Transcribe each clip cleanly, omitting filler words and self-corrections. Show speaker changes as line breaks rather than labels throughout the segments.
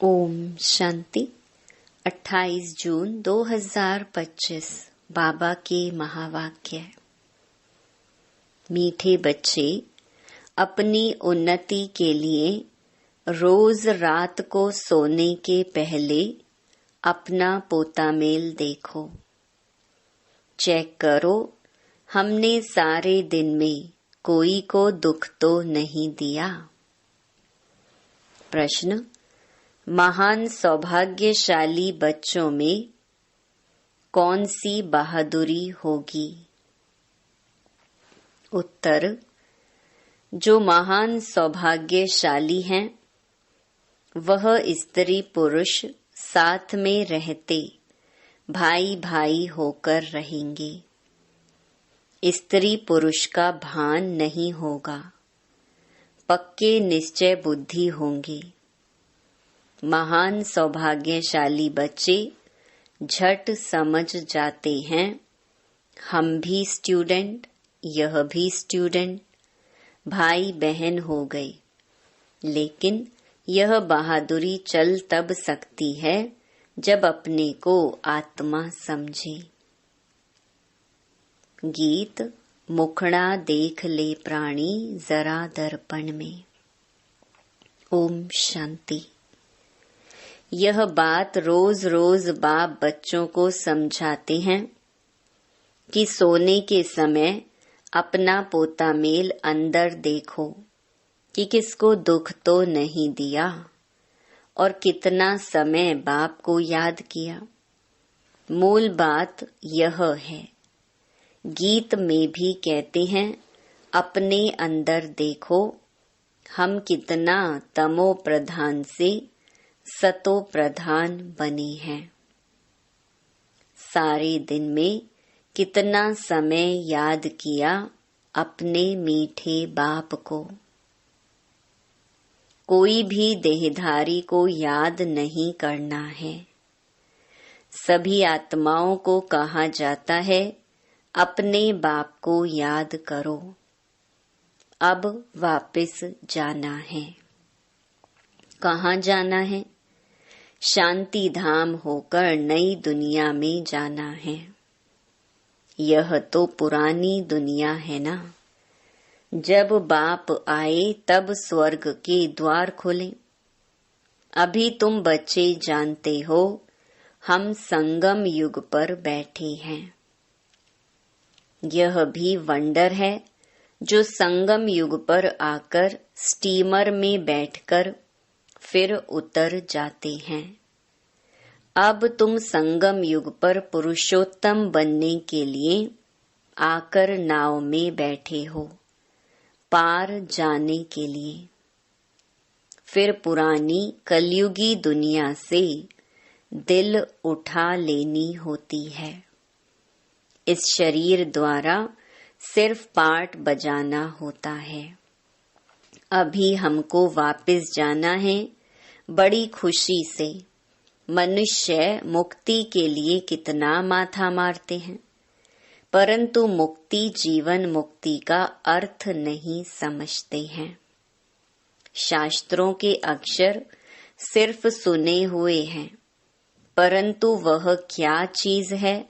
ओम शांति। 28 जून 2025 बाबा के महावाक्य। मीठे बच्चे, अपनी उन्नति के लिए रोज रात को सोने के पहले अपना पोता मेल देखो। चेक करो, हमने सारे दिन में कोई को दुख तो नहीं दिया। प्रश्न, महान सौभाग्यशाली बच्चों में कौन सी बहादुरी होगी? उत्तर, जो महान सौभाग्यशाली हैं वह स्त्री पुरुष साथ में रहते भाई भाई होकर रहेंगे। स्त्री पुरुष का भान नहीं होगा, पक्के निश्चय बुद्धि होंगे। महान सौभाग्यशाली बच्चे झट समझ जाते हैं, हम भी स्टूडेंट, यह भी स्टूडेंट, भाई बहन हो गए। लेकिन यह बहादुरी चल तब सकती है जब अपने को आत्मा समझे। गीत, मुखड़ा देख ले प्राणी जरा दर्पण में। ओम शांति। यह बात रोज रोज बाप बच्चों को समझाते हैं कि सोने के समय अपना पोता मेल अंदर देखो कि किसको दुख तो नहीं दिया और कितना समय बाप को याद किया। मूल बात यह है। गीत में भी कहते हैं, अपने अंदर देखो, हम कितना तमो प्रधान से सतो प्रधान बने हैं। सारे दिन में कितना समय याद किया अपने मीठे बाप को। कोई भी देहधारी को याद नहीं करना है। सभी आत्माओं को कहा जाता है, अपने बाप को याद करो। अब वापस जाना है। कहाँ जाना है? शांति धाम होकर नई दुनिया में जाना है। यह तो पुरानी दुनिया है ना। जब बाप आए तब स्वर्ग के द्वार खुले। अभी तुम बच्चे जानते हो, हम संगम युग पर बैठे हैं। यह भी वंडर है जो संगम युग पर आकर स्टीमर में बैठकर फिर उतर जाते हैं। अब तुम संगम युग पर पुरुषोत्तम बनने के लिए आकर नाव में बैठे हो, पार जाने के लिए। फिर पुरानी कलयुगी दुनिया से दिल उठा लेनी होती है। इस शरीर द्वारा सिर्फ पार्ट बजाना होता है। अभी हमको वापस जाना है बड़ी खुशी से। मनुष्य मुक्ति के लिए कितना माथा मारते हैं, परंतु मुक्ति जीवन मुक्ति का अर्थ नहीं समझते हैं। शास्त्रों के अक्षर सिर्फ सुने हुए हैं, परंतु वह क्या चीज है,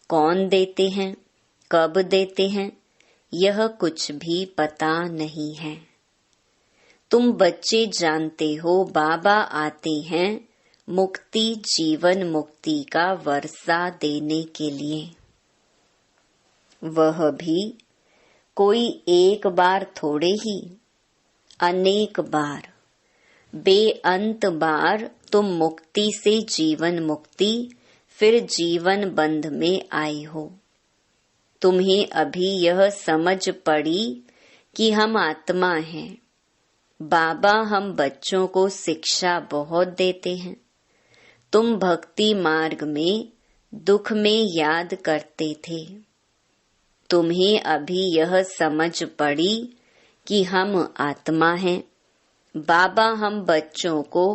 कौन देते हैं, कब देते हैं, यह कुछ भी पता नहीं है। तुम बच्चे जानते हो, बाबा आते हैं मुक्ति जीवन मुक्ति का वर्षा देने के लिए। वह भी कोई एक बार थोड़े ही, अनेक बार, बेअंत बार तुम मुक्ति से जीवन मुक्ति फिर जीवन बंध में आए हो। तुम्हें अभी यह समझ पड़ी कि हम आत्मा हैं। बाबा हम बच्चों को शिक्षा बहुत देते हैं। तुम भक्ति मार्ग में दुख में याद करते थे। तुम्हें अभी यह समझ पड़ी कि हम आत्मा हैं। बाबा हम बच्चों को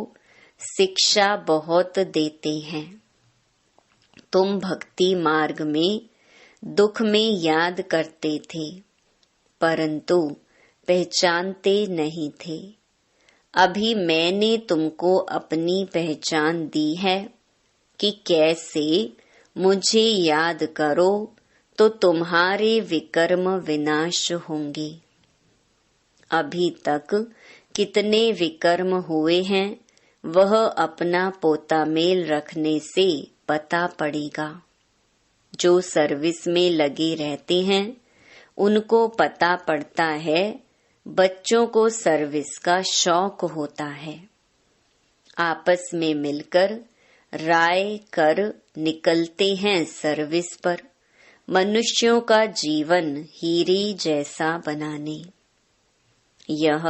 शिक्षा बहुत देते हैं। तुम भक्ति मार्ग में दुख में याद करते थे, परंतु पहचानते नहीं थे। अभी मैंने तुमको अपनी पहचान दी है कि कैसे मुझे याद करो तो तुम्हारे विकर्म विनाश होंगे। अभी तक कितने विकर्म हुए हैं वह अपना पोता मेल रखने से पता पड़ेगा। जो सर्विस में लगे रहते हैं उनको पता पड़ता है। बच्चों को सर्विस का शौक होता है। आपस में मिलकर राय कर निकलते हैं सर्विस पर, मनुष्यों का जीवन हीरे जैसा बनाने। यह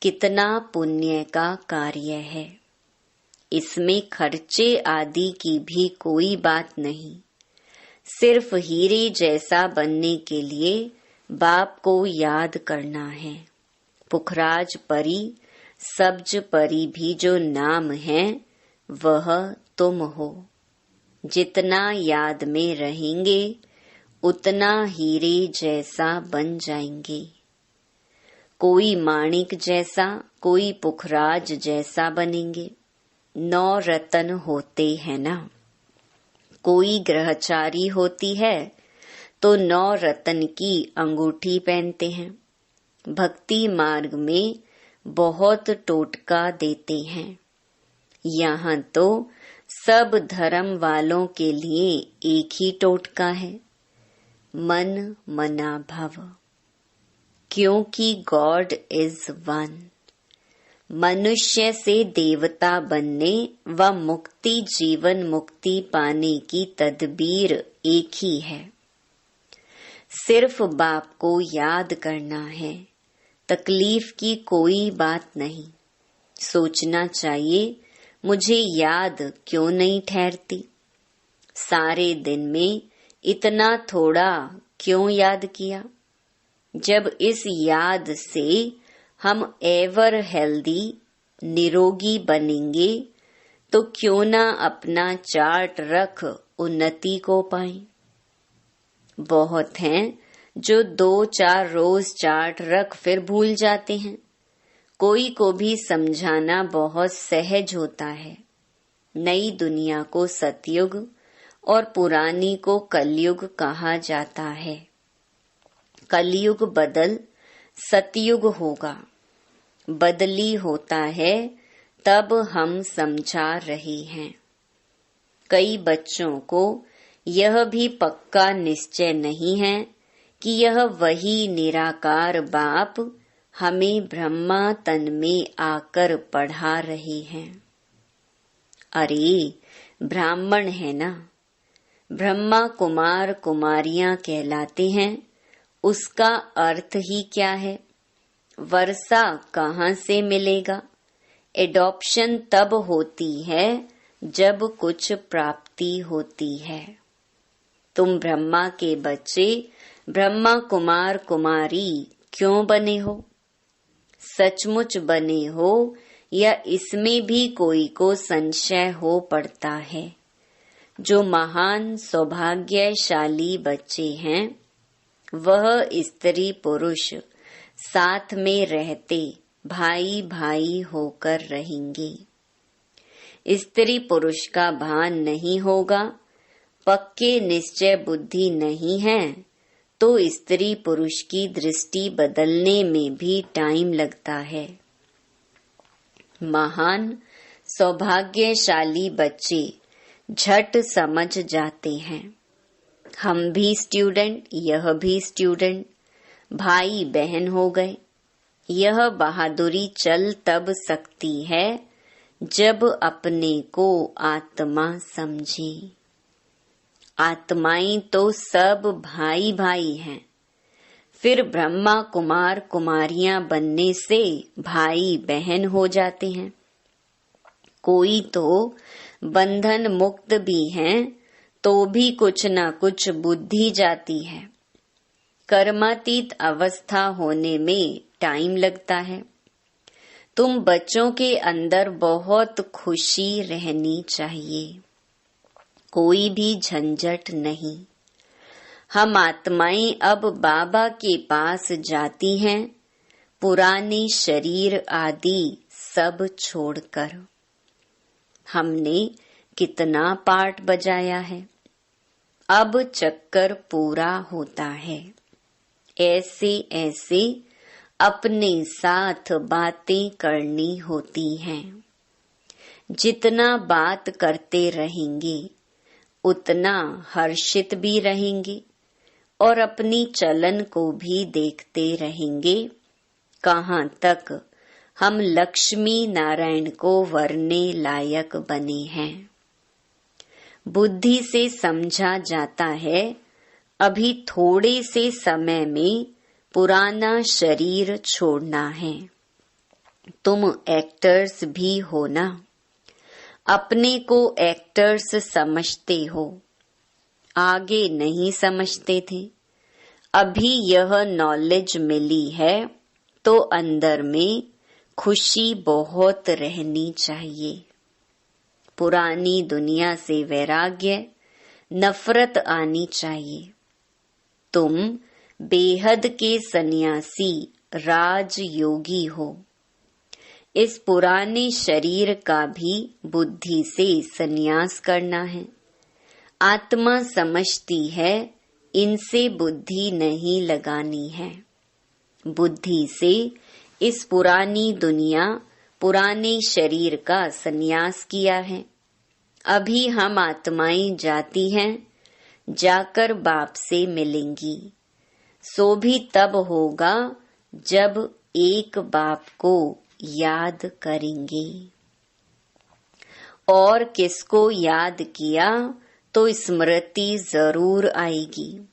कितना पुण्य का कार्य है। इसमें खर्चे आदि की भी कोई बात नहीं। सिर्फ हीरे जैसा बनने के लिए बाप को याद करना है। पुखराज परी, सब्ज परी भी जो नाम है वह तुम हो। जितना याद में रहेंगे उतना हीरे जैसा बन जाएंगे। कोई माणिक जैसा, कोई पुखराज जैसा बनेंगे। 9 रतन होते हैं ना। कोई ग्रहचारी होती है तो 9 रतन की अंगूठी पहनते हैं। भक्ति मार्ग में बहुत टोटका देते हैं। यहाँ तो सब धर्म वालों के लिए एक ही टोटका है, मन मना भव, क्योंकि गॉड इज वन। मनुष्य से देवता बनने व मुक्ति जीवन मुक्ति पाने की तदबीर एक ही है। सिर्फ बाप को याद करना है। तकलीफ की कोई बात नहीं। सोचना चाहिए मुझे याद क्यों नहीं ठहरती। सारे दिन में इतना थोड़ा क्यों याद किया। जब इस याद से हम एवर हेल्दी निरोगी बनेंगे तो क्यों ना अपना चार्ट रख उन्नति को पाएं। बहुत हैं जो 2-4 रोज चार्ट रख फिर भूल जाते हैं। कोई को भी समझाना बहुत सहज होता है। नई दुनिया को सतयुग और पुरानी को कलयुग कहा जाता है। कलयुग बदल सतयुग होगा। बदली होता है तब हम समझा रहे हैं। कई बच्चों को यह भी पक्का निश्चय नहीं है कि यह वही निराकार बाप हमें ब्रह्मा तन में आकर पढ़ा रहे हैं। अरे ब्राह्मण है ना, ब्रह्मा कुमार कुमारियां कहलाते हैं। उसका अर्थ ही क्या है। वर्षा कहाँ से मिलेगा। एडॉप्शन तब होती है जब कुछ प्राप्ति होती है। तुम ब्रह्मा के बच्चे ब्रह्मा कुमार कुमारी क्यों बने हो। सचमुच बने हो या इसमें भी कोई को संशय हो पड़ता है। जो महान सौभाग्यशाली बच्चे हैं वह स्त्री पुरुष साथ में रहते भाई भाई होकर रहेंगे। स्त्री पुरुष का भान नहीं होगा, पक्के निश्चय बुद्धि नहीं है तो स्त्री पुरुष की दृष्टि बदलने में भी टाइम लगता है। महान सौभाग्यशाली बच्चे झट समझ जाते हैं। हम भी स्टूडेंट, यह भी स्टूडेंट, भाई बहन हो गए। यह बहादुरी चल तब सकती है जब अपने को आत्मा समझे। आत्माएं तो सब भाई भाई हैं। फिर ब्रह्मा कुमार कुमारियां बनने से भाई बहन हो जाते हैं। कोई तो बंधन मुक्त भी हैं तो भी कुछ न कुछ बुद्धि जाती है। कर्मातीत अवस्था होने में टाइम लगता है। तुम बच्चों के अंदर बहुत खुशी रहनी चाहिए। कोई भी झंझट नहीं। हम आत्माएं अब बाबा के पास जाती हैं। पुराने शरीर आदि सब छोड़कर। हमने कितना पार्ट बजाया है, अब चक्कर पूरा होता है। ऐसे ऐसे अपने साथ बातें करनी होती हैं। जितना बात करते रहेंगे उतना हर्षित भी रहेंगे और अपनी चलन को भी देखते रहेंगे कहाँ तक हम लक्ष्मी नारायण को वरने लायक बने हैं। बुद्धि से समझा जाता है अभी थोड़े से समय में पुराना शरीर छोड़ना है। तुम एक्टर्स भी हो ना, अपने को एक्टर्स समझते हो, आगे नहीं समझते थे। अभी यह नॉलेज मिली है तो अंदर में खुशी बहुत रहनी चाहिए। पुरानी दुनिया से वैराग्य, नफरत आनी चाहिए। तुम बेहद के सन्यासी राजयोगी हो। इस पुराने शरीर का भी बुद्धि से संन्यास करना है। आत्मा समझती है इनसे बुद्धि नहीं लगानी है। बुद्धि से इस पुरानी दुनिया, पुराने शरीर का संन्यास किया है। अभी हम आत्माएं जाती हैं, जाकर बाप से मिलेंगी। सो भी तब होगा जब एक बाप को याद करेंगे। और किसको याद किया तो स्मृति जरूर आएगी।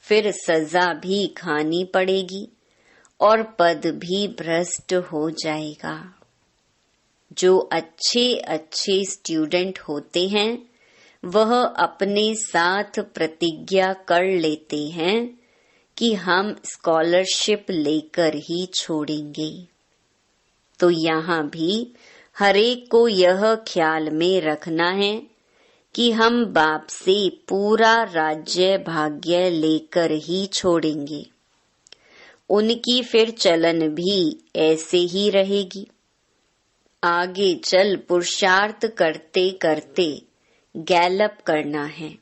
फिर सजा भी खानी पड़ेगी और पद भी भ्रष्ट हो जाएगा। जो अच्छे अच्छे स्टूडेंट होते हैं वह अपने साथ प्रतिज्ञा कर लेते हैं कि हम स्कॉलरशिप लेकर ही छोड़ेंगे। तो यहाँ भी हरेक को यह ख्याल में रखना है कि हम बाप से पूरा राज्य भाग्य लेकर ही छोड़ेंगे। उनकी फिर चलन भी ऐसे ही रहेगी। आगे चल पुरुषार्थ करते करते गैलप करना है।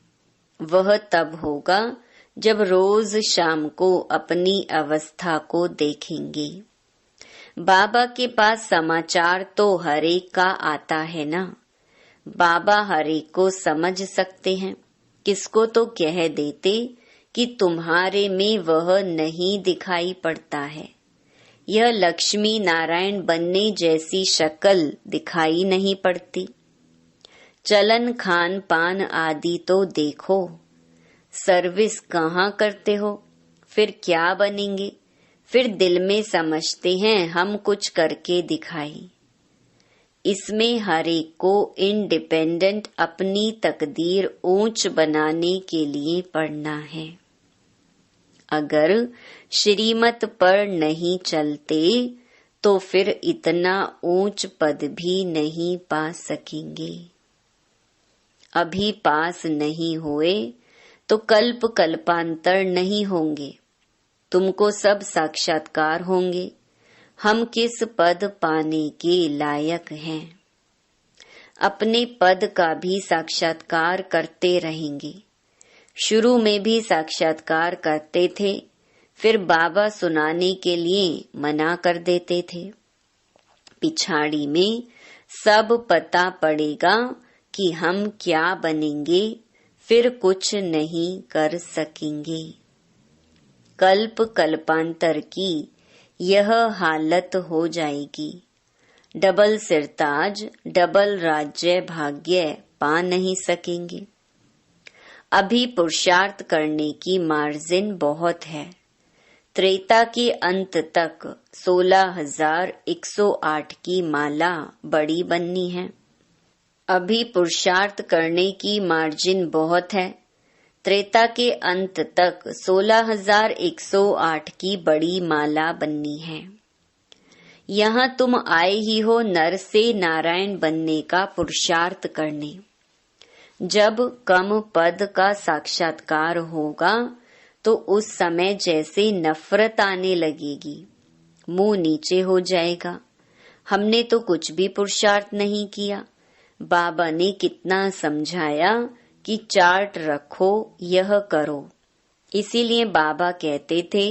वह तब होगा जब रोज शाम को अपनी अवस्था को देखेंगे। बाबा के पास समाचार तो हरेक का आता है ना। बाबा हरेक को समझ सकते हैं। किसको तो कह देते कि तुम्हारे में वह नहीं दिखाई पड़ता है। यह लक्ष्मी नारायण बनने जैसी शक्ल दिखाई नहीं पड़ती। चलन, खान पान आदि तो देखो। सर्विस कहाँ करते हो, फिर क्या बनेंगे। फिर दिल में समझते हैं हम कुछ करके दिखाई। इसमें हरेक को इंडिपेंडेंट अपनी तकदीर ऊंच बनाने के लिए पढ़ना है। अगर श्रीमत पर नहीं चलते तो फिर इतना ऊंच पद भी नहीं पा सकेंगे। अभी पास नहीं हुए तो कल्प कल्पांतर नहीं होंगे। तुमको सब साक्षात्कार होंगे हम किस पद पाने के लायक हैं। अपने पद का भी साक्षात्कार करते रहेंगे। शुरू में भी साक्षात्कार करते थे, फिर बाबा सुनाने के लिए मना कर देते थे। पिछाड़ी में सब पता पड़ेगा कि हम क्या बनेंगे, फिर कुछ नहीं कर सकेंगे। कल्प कल्पांतर की यह हालत हो जाएगी। डबल सिरताज, डबल राज्य भाग्य पा नहीं सकेंगे। अभी पुरुषार्थ करने की मार्जिन बहुत है। त्रेता के अंत तक 16,108 की माला बड़ी बननी है। अभी पुरुषार्थ करने की मार्जिन बहुत है। त्रेता के अंत तक 16,108 की बड़ी माला बननी है। यहाँ तुम आए ही हो नर से नारायण बनने का पुरुषार्थ करने। जब कम पद का साक्षात्कार होगा तो उस समय जैसे नफरत आने लगेगी, मुंह नीचे हो जाएगा, हमने तो कुछ भी पुरुषार्थ नहीं किया। बाबा ने कितना समझाया कि चार्ट रखो, यह करो। इसीलिए बाबा कहते थे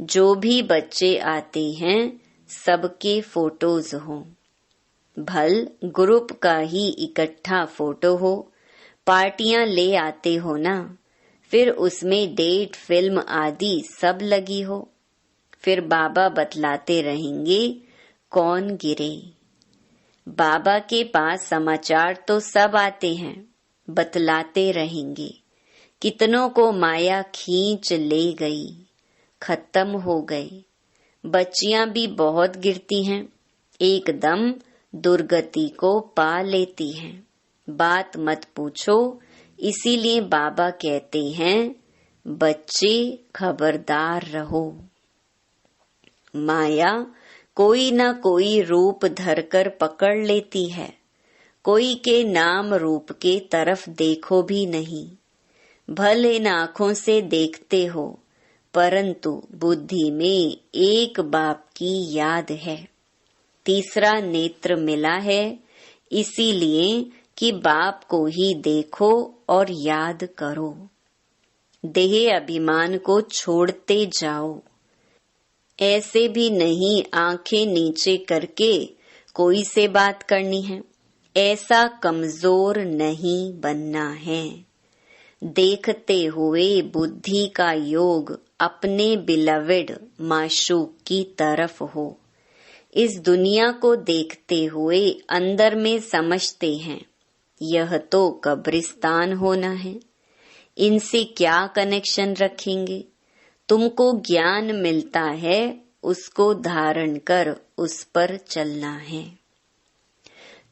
जो भी बच्चे आते हैं सबके फोटोज हों। भल ग्रुप का ही इकट्ठा फोटो हो, पार्टियां ले आते हो ना, फिर उसमें डेट, फिल्म आदि सब लगी हो। फिर बाबा बतलाते रहेंगे कौन गिरे। बाबा के पास समाचार तो सब आते हैं, बतलाते रहेंगे कितनों को माया खींच ले गई, खत्म हो गए। बच्चियां भी बहुत गिरती हैं, एकदम दुर्गति को पा लेती हैं। बात मत पूछो। इसीलिए बाबा कहते हैं बच्चे खबरदार रहो। माया कोई न कोई रूप धरकर पकड़ लेती है। कोई के नाम रूप के तरफ देखो भी नहीं। भले इन आँखों से देखते हो, परंतु बुद्धि में एक बाप की याद है। तीसरा नेत्र मिला है, इसीलिए कि बाप को ही देखो और याद करो। देह अभिमान को छोड़ते जाओ। ऐसे भी नहीं आंखें नीचे करके कोई से बात करनी है। ऐसा कमजोर नहीं बनना है। देखते हुए बुद्धि का योग अपने बिलवेड माशूक की तरफ हो। इस दुनिया को देखते हुए अंदर में समझते हैं यह तो कब्रिस्तान होना है, इनसे क्या कनेक्शन रखेंगे। तुमको ज्ञान मिलता है, उसको धारण कर उस पर चलना है।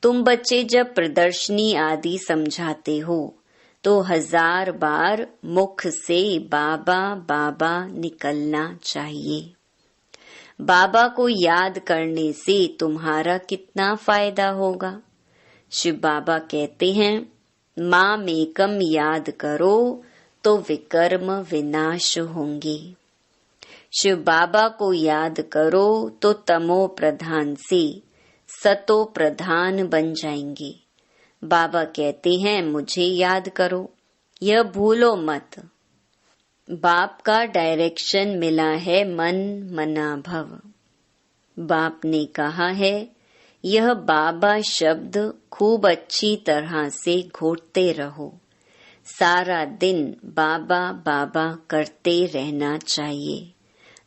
तुम बच्चे जब प्रदर्शनी आदि समझाते हो तो 1000 बार मुख से बाबा बाबा निकलना चाहिए। बाबा को याद करने से तुम्हारा कितना फायदा होगा। शिव बाबा कहते हैं माम एकम याद करो तो विकर्म विनाश होंगे। शिव बाबा को याद करो तो तमो प्रधान से सतो प्रधान बन जाएंगे। बाबा कहते हैं मुझे याद करो, यह भूलो मत। बाप का डायरेक्शन मिला है मन मना भव। बाप ने कहा है यह बाबा शब्द खूब अच्छी तरह से घोटते रहो। सारा दिन बाबा बाबा करते रहना चाहिए,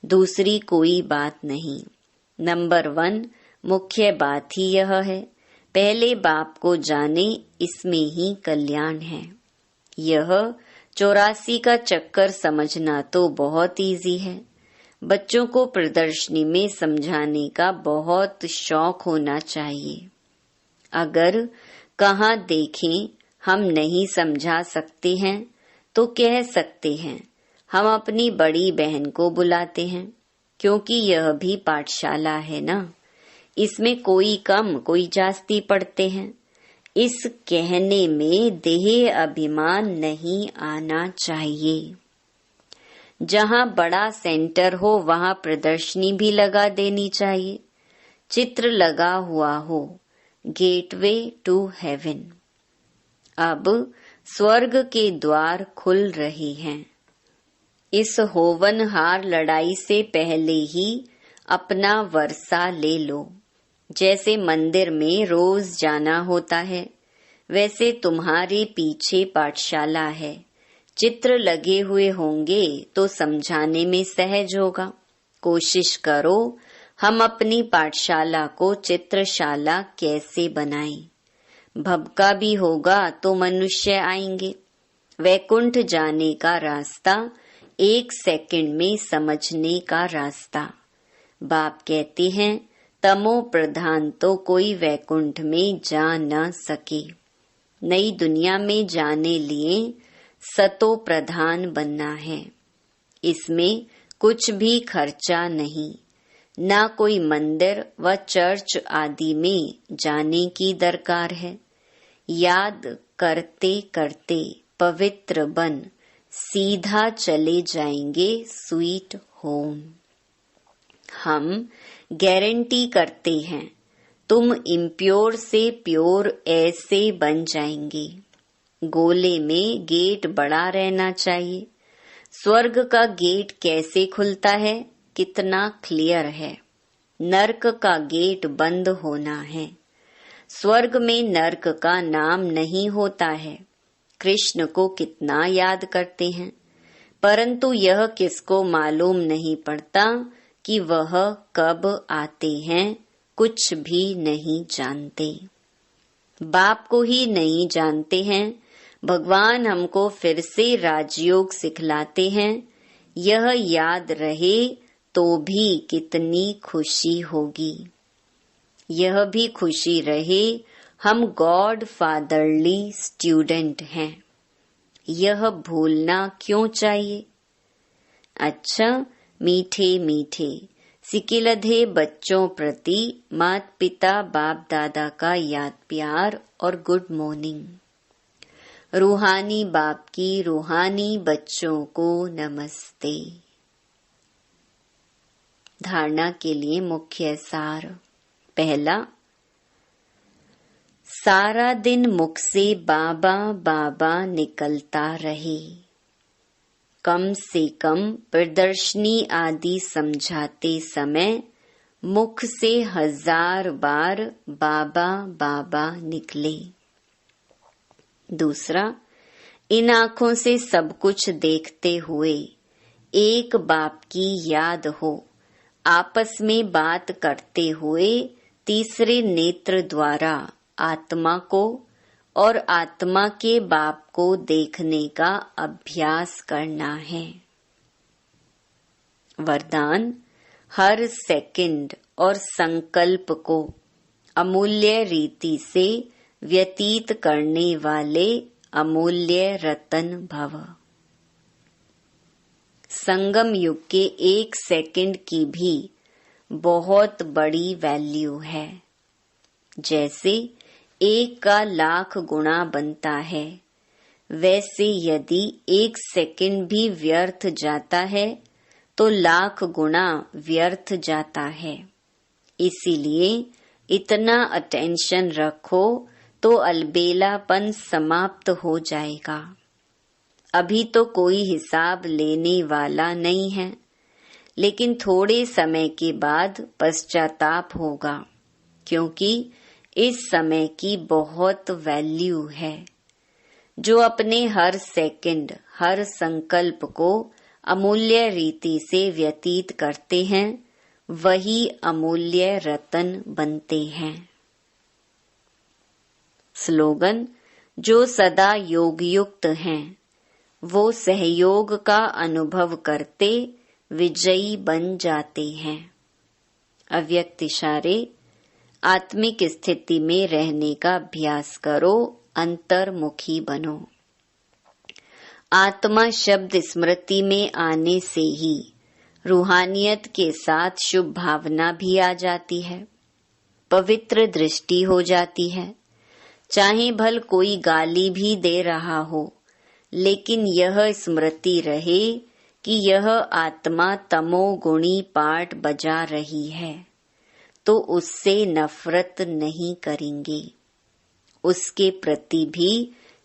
दूसरी कोई बात नहीं। नंबर 1 मुख्य बात ही यह है, पहले बाप को जाने, इसमें ही कल्याण है। यह 84 का चक्कर समझना तो बहुत इजी है। बच्चों को प्रदर्शनी में समझाने का बहुत शौक होना चाहिए। अगर कहाँ देखें हम नहीं समझा सकते हैं तो कह सकते हैं हम अपनी बड़ी बहन को बुलाते हैं, क्योंकि यह भी पाठशाला है ना। इसमें कोई कम कोई जास्ती पढ़ते हैं। इस कहने में देह अभिमान नहीं आना चाहिए। जहाँ बड़ा सेंटर हो वहाँ प्रदर्शनी भी लगा देनी चाहिए। चित्र लगा हुआ हो, गेटवे टू हेवन। अब स्वर्ग के द्वार खुल रहे हैं। इस होवनहार लड़ाई से पहले ही अपना वर्षा ले लो। जैसे मंदिर में रोज जाना होता है, वैसे तुम्हारे पीछे पाठशाला है। चित्र लगे हुए होंगे तो समझाने में सहज होगा। कोशिश करो हम अपनी पाठशाला को चित्रशाला कैसे बनाएं। भबका भी होगा तो मनुष्य आएंगे। वैकुंठ जाने का रास्ता 1 सेकंड में समझने का रास्ता। बाप कहते हैं तमो प्रधान तो कोई वैकुंठ में जा न सके। नई दुनिया में जाने लिए सतो प्रधान बनना है। इसमें कुछ भी खर्चा नहीं, ना कोई मंदिर व चर्च आदि में जाने की दरकार है। याद करते करते पवित्र बन सीधा चले जाएंगे स्वीट होम। हम गारंटी करते हैं तुम इम्प्योर से प्योर ऐसे बन जाएंगे। गोले में गेट बड़ा रहना चाहिए। स्वर्ग का गेट कैसे खुलता है, कितना क्लियर है। नर्क का गेट बंद होना है। स्वर्ग में नर्क का नाम नहीं होता है। कृष्ण को कितना याद करते हैं, परंतु यह किसको मालूम नहीं पड़ता कि वह कब आते हैं, कुछ भी नहीं जानते। बाप को ही नहीं जानते हैं। भगवान हमको फिर से राजयोग सिखलाते हैं। यह याद रहे तो भी कितनी खुशी होगी। यह भी खुशी रहे हम गॉड फादरली स्टूडेंट हैं। यह भूलना क्यों चाहिए। अच्छा, मीठे मीठे सिकिलधे बच्चों प्रति माता पिता बाप दादा का याद प्यार और गुड मॉर्निंग। रूहानी बाप की रूहानी बच्चों को नमस्ते। धारणा के लिए मुख्य सार। पहला, सारा दिन मुख से बाबा बाबा निकलता रहे। कम से कम प्रदर्शनी आदि समझाते समय मुख से 1000 बार बाबा बाबा निकले। दूसरा, इन आँखों से सब कुछ देखते हुए एक बाप की याद हो। आपस में बात करते हुए तीसरे नेत्र द्वारा आत्मा को और आत्मा के बाप को देखने का अभ्यास करना है। वरदान, हर सेकंड और संकल्प को अमूल्य रीति से व्यतीत करने वाले अमूल्य रतन भव। संगम युग के 1 सेकंड की भी बहुत बड़ी वैल्यू है। जैसे 1 का 1,00,000 गुना बनता है, वैसे यदि 1 सेकंड भी व्यर्थ जाता है तो 1,00,000 गुना व्यर्थ जाता है। इसीलिए इतना अटेंशन रखो तो अलबेलापन समाप्त हो जाएगा। अभी तो कोई हिसाब लेने वाला नहीं है, लेकिन थोड़े समय के बाद पश्चाताप होगा, क्योंकि इस समय की बहुत वैल्यू है। जो अपने हर सेकंड हर संकल्प को अमूल्य रीति से व्यतीत करते हैं, वही अमूल्य रतन बनते हैं। स्लोगन, जो सदा योगयुक्त हैं वो सहयोग का अनुभव करते विजयी बन जाते हैं। अव्यक्त इशारे, आत्मिक स्थिति में रहने का अभ्यास करो, अंतर्मुखी बनो। आत्मा शब्द स्मृति में आने से ही रूहानियत के साथ शुभ भावना भी आ जाती है, पवित्र दृष्टि हो जाती है। चाहे भल कोई गाली भी दे रहा हो, लेकिन यह स्मृति रहे कि यह आत्मा तमोगुणी पाठ बजा रही है, तो उससे नफरत नहीं करेंगे। उसके प्रति भी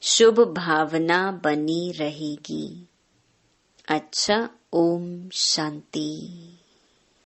शुभ भावना बनी रहेगी। अच्छा, ओम शांति।